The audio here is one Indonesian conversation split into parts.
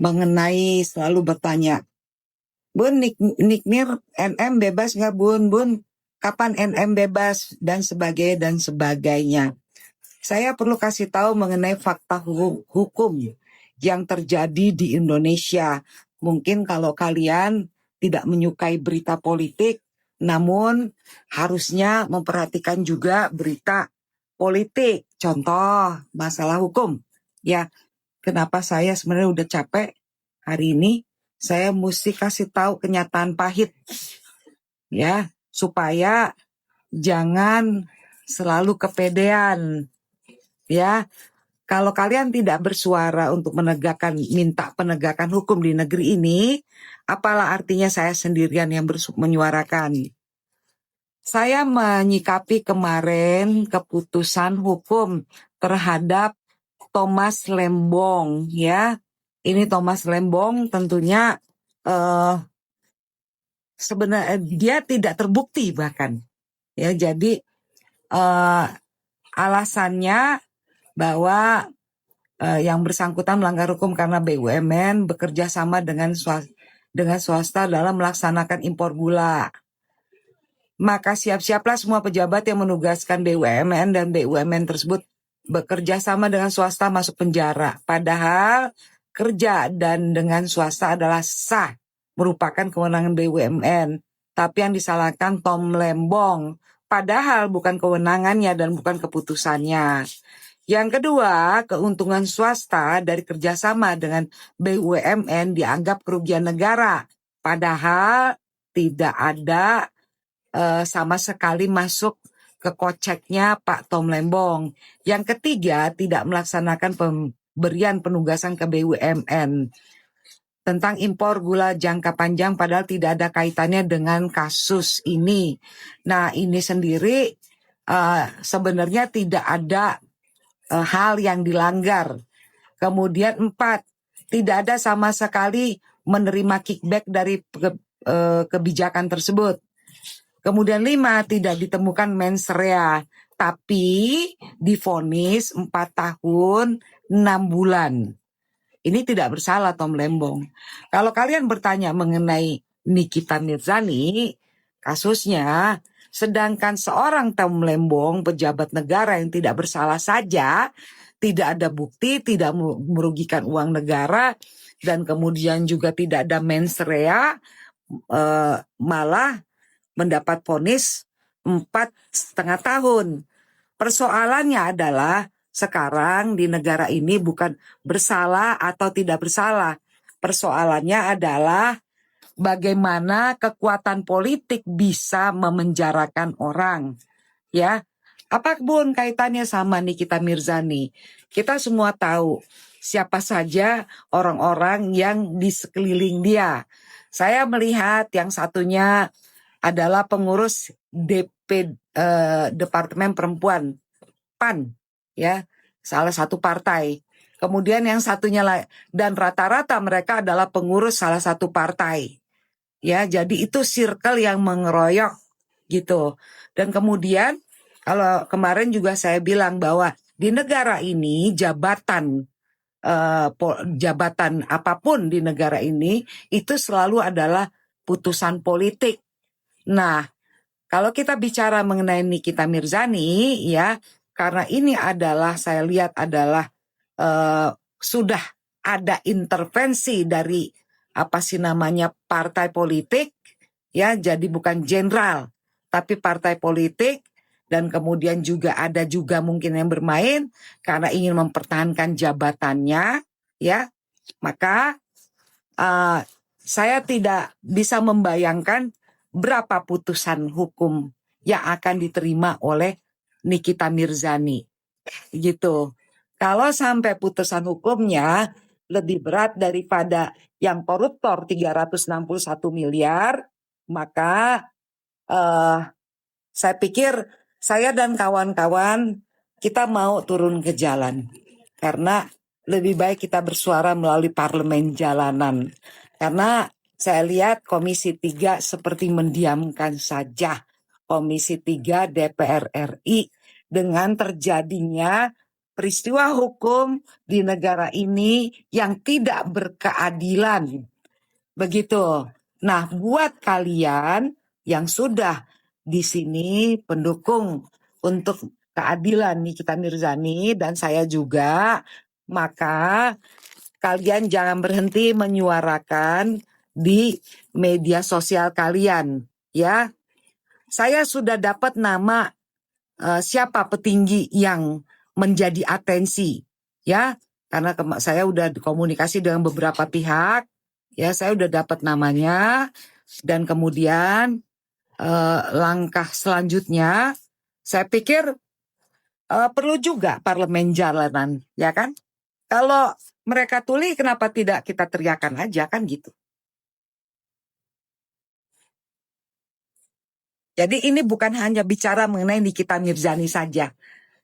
mengenai selalu bertanya, Bun, Niknir NM bebas nggak Bun? Bun, kapan NM bebas? Dan sebagainya. Saya perlu kasih tahu mengenai fakta hukum yang terjadi di Indonesia. Mungkin kalau kalian tidak menyukai berita politik, namun harusnya memperhatikan juga berita politik. Contoh, masalah hukum. Ya, kenapa saya sebenarnya udah capek hari ini? Saya mesti kasih tahu kenyataan pahit. Ya, supaya jangan selalu kepedean. Ya, kalau kalian tidak bersuara untuk minta penegakan hukum di negeri ini, apalah artinya saya sendirian yang menyuarakan. Saya menyikapi kemarin keputusan hukum terhadap Thomas Lembong, ya. Ini Thomas Lembong tentunya sebenarnya dia tidak terbukti bahkan, ya. Jadi alasannya bahwa yang bersangkutan melanggar hukum karena BUMN bekerja sama dengan swasta dalam melaksanakan impor gula. Maka siap-siaplah semua pejabat yang menugaskan BUMN dan BUMN tersebut bekerja sama dengan swasta masuk penjara. Padahal kerja dan dengan swasta adalah sah, merupakan kewenangan BUMN. Tapi yang disalahkan Tom Lembong. Padahal bukan kewenangannya dan bukan keputusannya. Yang kedua, keuntungan swasta dari kerjasama dengan BUMN dianggap kerugian negara. Padahal tidak ada sama sekali masuk ke koceknya Pak Tom Lembong. Yang ketiga, tidak melaksanakan pemberian penugasan ke BUMN tentang impor gula jangka panjang padahal tidak ada kaitannya dengan kasus ini. Nah, ini sendiri sebenarnya tidak ada hal yang dilanggar. Kemudian 4, tidak ada sama sekali menerima kickback dari kebijakan tersebut. Kemudian 5, tidak ditemukan mens rea, tapi divonis 4 tahun 6 bulan. Ini tidak bersalah Tom Lembong. Kalau kalian bertanya mengenai Nikita Mirzani, kasusnya, sedangkan seorang Tom Lembong, pejabat negara yang tidak bersalah saja, tidak ada bukti, tidak merugikan uang negara, dan kemudian juga tidak ada mens rea, malah mendapat vonis 4,5 tahun. Persoalannya adalah sekarang di negara ini bukan bersalah atau tidak bersalah. Persoalannya adalah bagaimana kekuatan politik bisa memenjarakan orang. Ya, apa Bun kaitannya sama Nikita Mirzani? Kita semua tahu siapa saja orang-orang yang di sekeliling dia. Saya melihat yang satunya adalah pengurus DP Departemen Perempuan PAN, ya, salah satu partai. Kemudian yang satunya dan rata-rata mereka adalah pengurus salah satu partai. Ya, jadi itu circle yang mengeroyok gitu. Dan kemudian kalau kemarin juga saya bilang bahwa di negara ini jabatan apapun di negara ini itu selalu adalah putusan politik. Nah, kalau kita bicara mengenai Nikita Mirzani, ya, karena ini adalah saya lihat adalah sudah ada intervensi dari partai politik, ya, jadi bukan jenderal, tapi partai politik, dan kemudian juga ada juga mungkin yang bermain karena ingin mempertahankan jabatannya, ya, maka saya tidak bisa membayangkan berapa putusan hukum yang akan diterima oleh Nikita Mirzani. Gitu. Kalau sampai putusan hukumnya lebih berat daripada yang koruptor 361 miliar, maka saya pikir saya dan kawan-kawan kita mau turun ke jalan. Karena lebih baik kita bersuara melalui parlemen jalanan. Karena saya lihat Komisi 3 seperti mendiamkan saja. Komisi 3 DPR RI dengan terjadinya peristiwa hukum di negara ini yang tidak berkeadilan. Begitu. Nah, buat kalian yang sudah di sini pendukung untuk keadilan Nikita Mirzani dan saya juga, maka kalian jangan berhenti menyuarakan di media sosial kalian, ya. Saya sudah dapat nama siapa petinggi yang menjadi atensi, ya. Karena saya udah komunikasi dengan beberapa pihak, ya. Saya udah dapat namanya dan kemudian langkah selanjutnya, saya pikir perlu juga parlemen jalanan, ya kan? Kalau mereka tuli, kenapa tidak kita teriakan aja kan gitu? Jadi ini bukan hanya bicara mengenai Nikita Mirzani saja.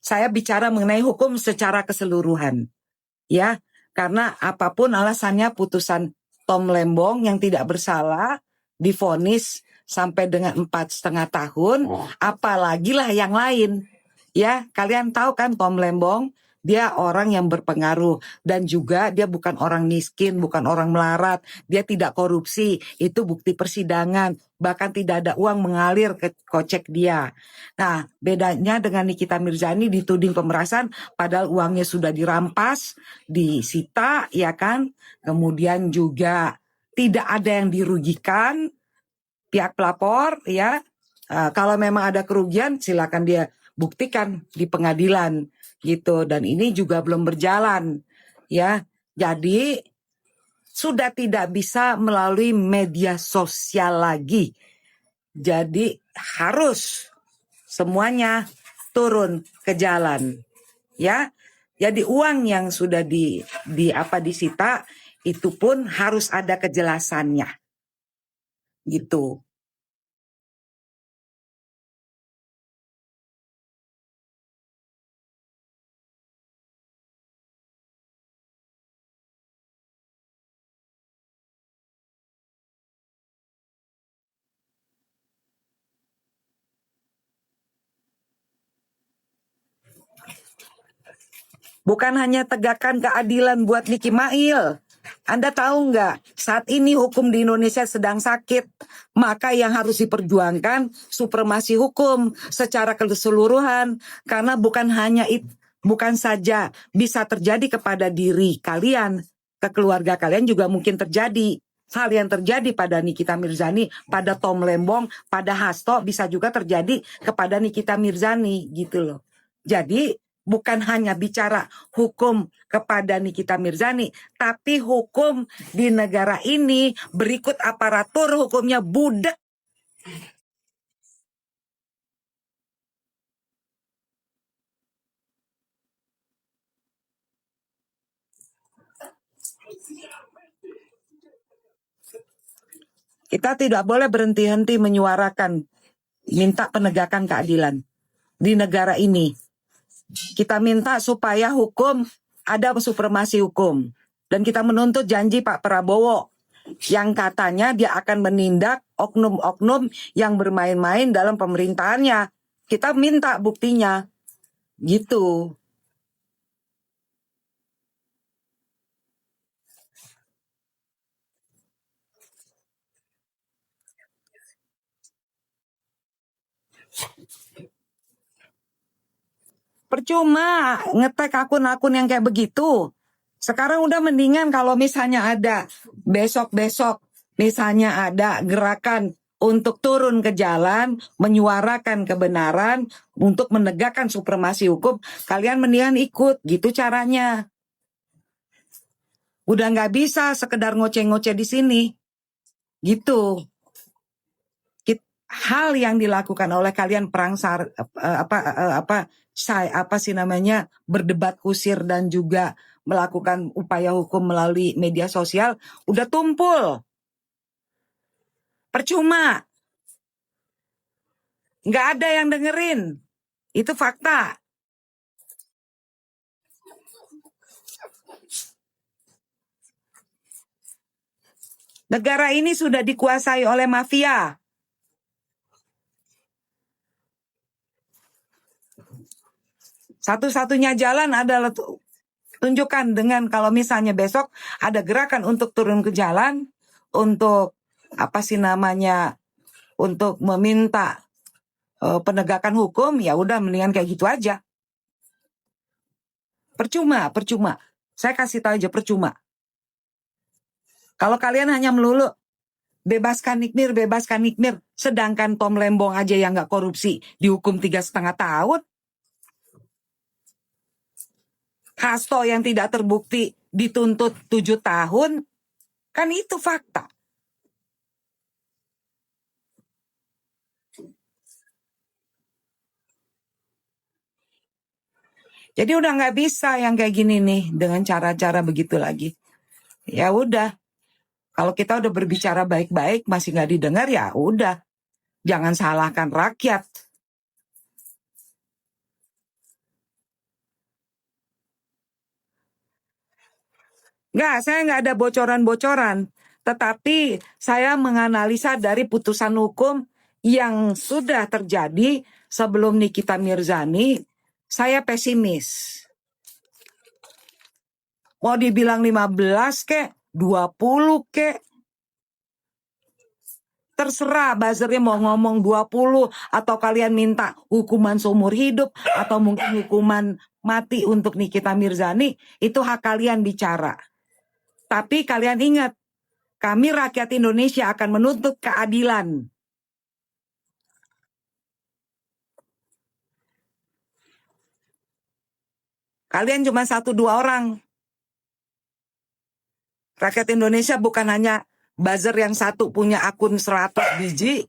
Saya bicara mengenai hukum secara keseluruhan. Ya, karena apapun alasannya putusan Tom Lembong yang tidak bersalah divonis sampai dengan 4,5 tahun, apalagi lah yang lain. Ya, kalian tahu kan Tom Lembong, dia orang yang berpengaruh dan juga dia bukan orang miskin, bukan orang melarat, dia tidak korupsi, itu bukti persidangan, bahkan tidak ada uang mengalir ke kocek dia. Nah, bedanya dengan Nikita Mirzani dituding pemerasan, padahal uangnya sudah dirampas, disita, ya kan? Kemudian juga tidak ada yang dirugikan, pihak pelapor, ya. Kalau memang ada kerugian, silakan dia buktikan di pengadilan gitu. Dan ini juga belum berjalan, ya. Jadi sudah tidak bisa melalui media sosial lagi. Jadi harus semuanya turun ke jalan, ya. Jadi uang yang sudah disita itu pun harus ada kejelasannya, gitu. Bukan hanya tegakkan keadilan buat Niki Mail. Anda tahu nggak, saat ini hukum di Indonesia sedang sakit. Maka yang harus diperjuangkan supremasi hukum secara keseluruhan. Karena bukan saja bisa terjadi kepada diri kalian, ke keluarga kalian juga mungkin terjadi. Hal yang terjadi pada Nikita Mirzani, pada Tom Lembong, pada Hasto bisa juga terjadi kepada Nikita Mirzani gitu loh. Jadi bukan hanya bicara hukum kepada Nikita Mirzani, tapi hukum di negara ini berikut aparatur hukumnya budak. Kita tidak boleh berhenti-henti menyuarakan, minta penegakan keadilan di negara ini. Kita minta supaya hukum, ada supremasi hukum. Dan kita menuntut janji Pak Prabowo yang katanya dia akan menindak oknum-oknum yang bermain-main dalam pemerintahannya. Kita minta buktinya. Gitu. Percuma ngetek akun-akun yang kayak begitu. Sekarang udah mendingan kalau misalnya ada besok-besok, misalnya ada gerakan untuk turun ke jalan, menyuarakan kebenaran, untuk menegakkan supremasi hukum, kalian mendingan ikut, gitu caranya. Udah nggak bisa sekedar ngoceh-ngoceh di sini, gitu. Hal yang dilakukan oleh kalian berdebat kusir dan juga melakukan upaya hukum melalui media sosial udah tumpul. Percuma. Nggak ada yang dengerin. Itu fakta. Negara ini sudah dikuasai oleh mafia. Satu-satunya jalan adalah tunjukkan dengan kalau misalnya besok ada gerakan untuk turun ke jalan untuk untuk meminta penegakan hukum, ya udah mendingan kayak gitu aja. Percuma. Saya kasih tahu aja percuma. Kalau kalian hanya melulu bebaskan Nikmir, sedangkan Tom Lembong aja yang nggak korupsi dihukum 3,5 tahun. Hasto yang tidak terbukti dituntut 7 tahun. Kan itu fakta. Jadi udah nggak bisa yang kayak gini nih dengan cara-cara begitu lagi. Ya udah, kalau kita udah berbicara baik-baik masih nggak didengar, ya udah, jangan salahkan rakyat. Saya nggak ada bocoran-bocoran, tetapi saya menganalisa dari putusan hukum yang sudah terjadi sebelum Nikita Mirzani. Saya pesimis. Mau dibilang 15 kek, 20 kek, terserah buzzernya mau ngomong 20 atau kalian minta hukuman seumur hidup atau mungkin hukuman mati untuk Nikita Mirzani, itu hak kalian bicara. Tapi kalian ingat, kami rakyat Indonesia akan menuntut keadilan. Kalian cuma 1-2 orang. Rakyat Indonesia bukan hanya buzzer yang satu punya akun 100 biji,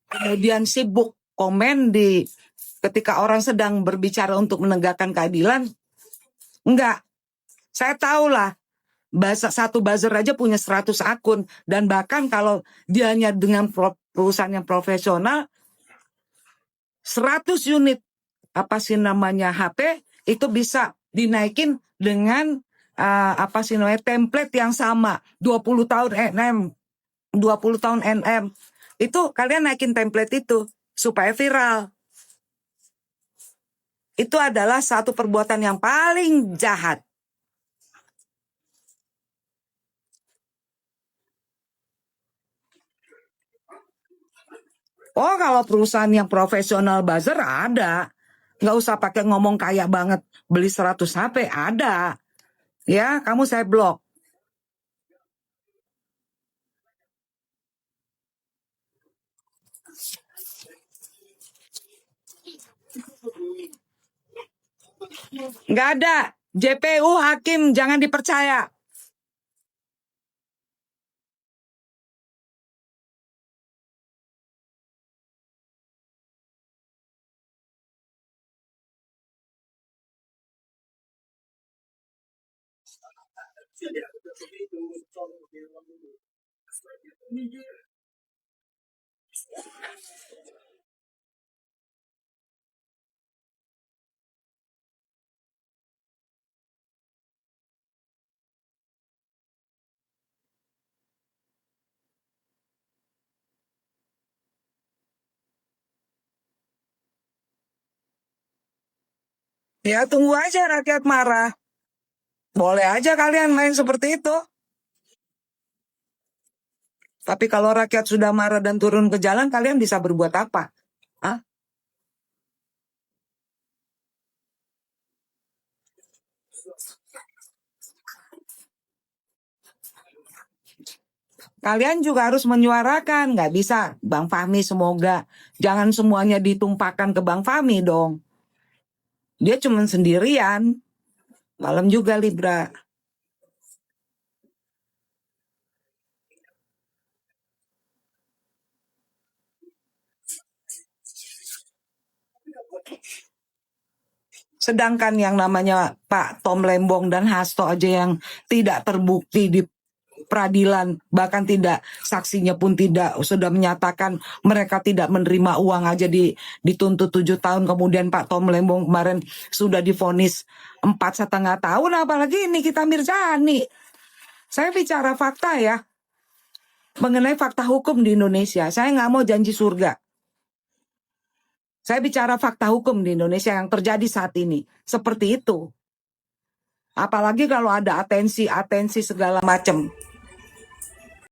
kemudian sibuk komen ketika orang sedang berbicara untuk menegakkan keadilan. Enggak. Saya tahu lah, satu buzzer aja punya 100 akun. Dan bahkan kalau dia hanya dengan perusahaan yang profesional, 100 unit HP itu bisa dinaikin dengan template yang sama. 20 tahun NM. Itu kalian naikin template itu supaya viral. Itu adalah satu perbuatan yang paling jahat. Oh, kalau perusahaan yang profesional buzzer ada. Nggak usah pakai ngomong kaya banget. Beli 100 HP, ada. Ya, kamu saya blok. Nggak ada. JPU hakim, jangan dipercaya. Ya, tunggu aja rakyat marah. Boleh aja kalian main seperti itu. Tapi kalau rakyat sudah marah dan turun ke jalan, kalian bisa berbuat apa? Hah? Kalian juga harus menyuarakan. Nggak bisa, Bang Fahmi semoga. Jangan semuanya ditumpahkan ke Bang Fahmi dong. Dia cuma sendirian. Malam juga Libra. Sedangkan yang namanya Pak Tom Lembong dan Hasto aja yang tidak terbukti di peradilan, bahkan tidak, saksinya pun tidak, sudah menyatakan mereka tidak menerima uang aja dituntut 7 tahun. Kemudian Pak Tom Lembong kemarin sudah divonis 4,5 tahun, apalagi Nikita Mirzani. Saya bicara fakta ya, mengenai fakta hukum di Indonesia. Saya nggak mau janji surga. Saya bicara fakta hukum di Indonesia yang terjadi saat ini. Seperti itu. Apalagi kalau ada atensi segala macam.